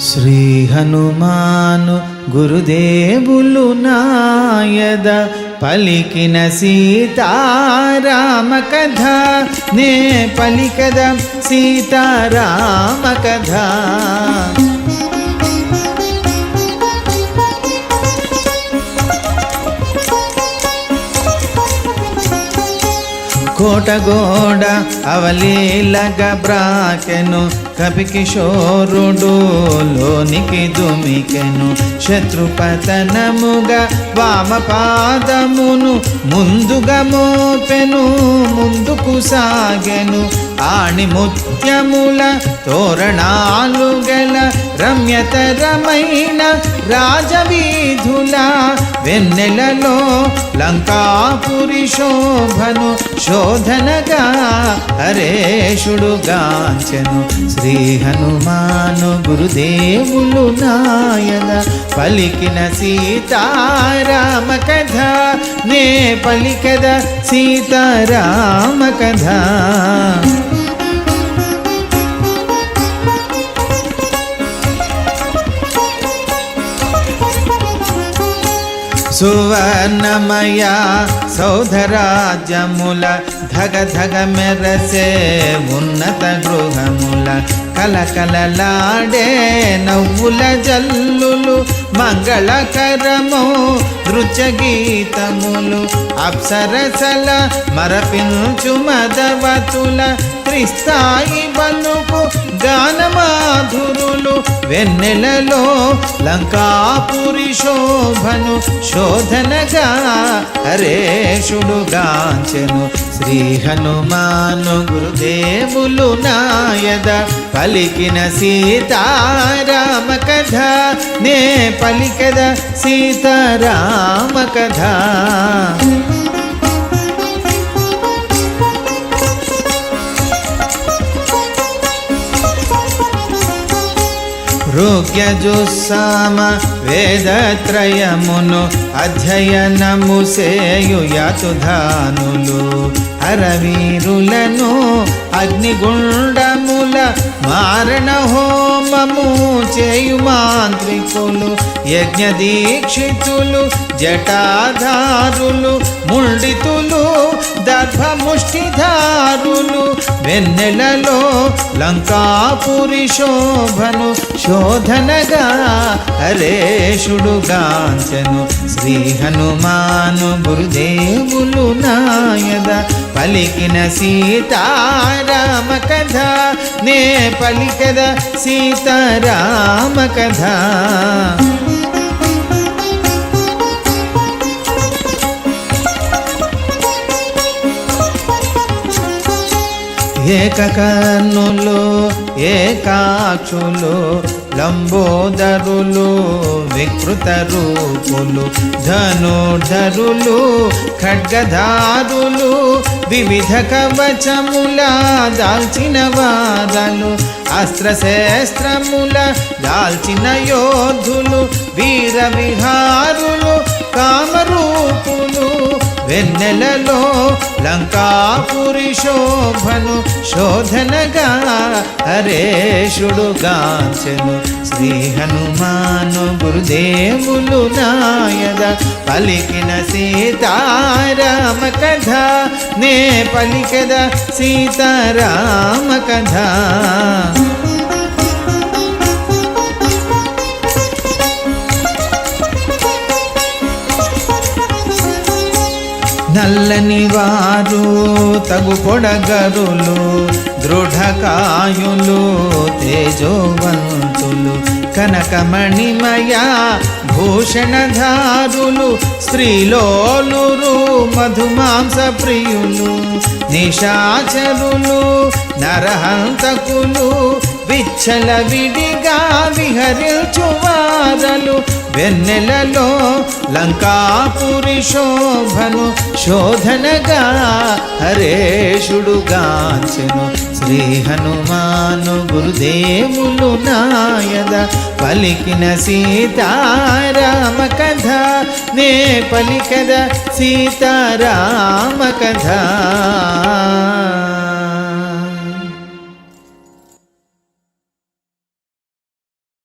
శ్రీ హనుమాను గురుదేవులు నాయద పలికిన సీతారామ కథ నే పలికద సీతారామ కథ. కోటగోడ అవలీలగ బ్రాకెను కపికిశోరుడు లోనికి దుమికెను. శత్రుపతనముగా వామపాదమును ముందుగా మోపెను ముందుకు సాగెను. ఆణిముత్యముల తోరణాలు గల రమ్యతరమైన రాజవీధుల వెన్నెలలో లంకాపురి శోభను శోధనగా హరేషుడుగాంచెను. శ్రీ హనుమాను గురుదేవులు నాయన పలికిన సీతారామ కథ నే పలికద సీతారామ కథ. సువర్ణమయ సౌధరాజ్యముల ధగ ధగ మెరసే ఉన్నత గృహముల కలకలలాడే నవ్వుల జల్లులు మంగళకరము నృత్యగీతములు అప్సరసల మరపించు మదవతుల త్రిస్థాయి బలుపు గానమాధురులు వెన్నెలలో లంకాపురి శోభను శోధనగా హరేషుడుగాంచెను. శ్రీ హనుమాను గురుదేవులు నాయద పలికిన సీతారామ కథ నే పలికద సీతారామ కథ. రుగ్యజుస్సామ వేదత్రయమును అధ్యయనము సేయు యాతుధానులు హరవీరులను అగ్నిగుండముల మారణ హోమము చేయు మాంత్రికులు యజ్ఞదీక్షితులు జటాధారులు ముండితులు దర్భముష్టిధారులు వెన్నెలలో లంకాపురి శోభను శోధనగా హరేషుడుగాంచెను. శ్రీ హనుమాను గురుదేవులు నాయద పలికిన సీతారామ కథ నే పలికద సీతారామ కథ. ఏకకర్ణులు ఏకాక్షులు లంబోదరులు వికృత రూపులు ధనుర్ధరులు ఖడ్గధారులు వివిధ కవచముల దాల్చిన వారలు అస్త్రశస్త్రముల దాల్చిన యోధులు వీర విహారులు కామరూపులు వెన్నెలలో లంకాపురి శోభను శోధనగా హరేషుడుగాంచెను. శ్రీ హనుమాను గురుదేవులు నాయద పలికిన సీతారామ కథ నే పలికద సీతారామ కథ. నల్లని వారు తగు పొడగరులు దృఢకాయులు తేజోవంతులు కనకమణిమయ భూషణధారులు స్త్రీలోలురు మధుమాంస ప్రియులు నిశాచరులు నరహంతకులు విచ్చల విడిగా విహరించువారలు వెన్నెలలో లంకాపురి శోభను శోధనగా హరేషుడుగాంచెను. శ్రీ హనుమాను గురుదేవులు నాయద పలికిన సీతారామ కథ నే పలికద సీతారామ కథ.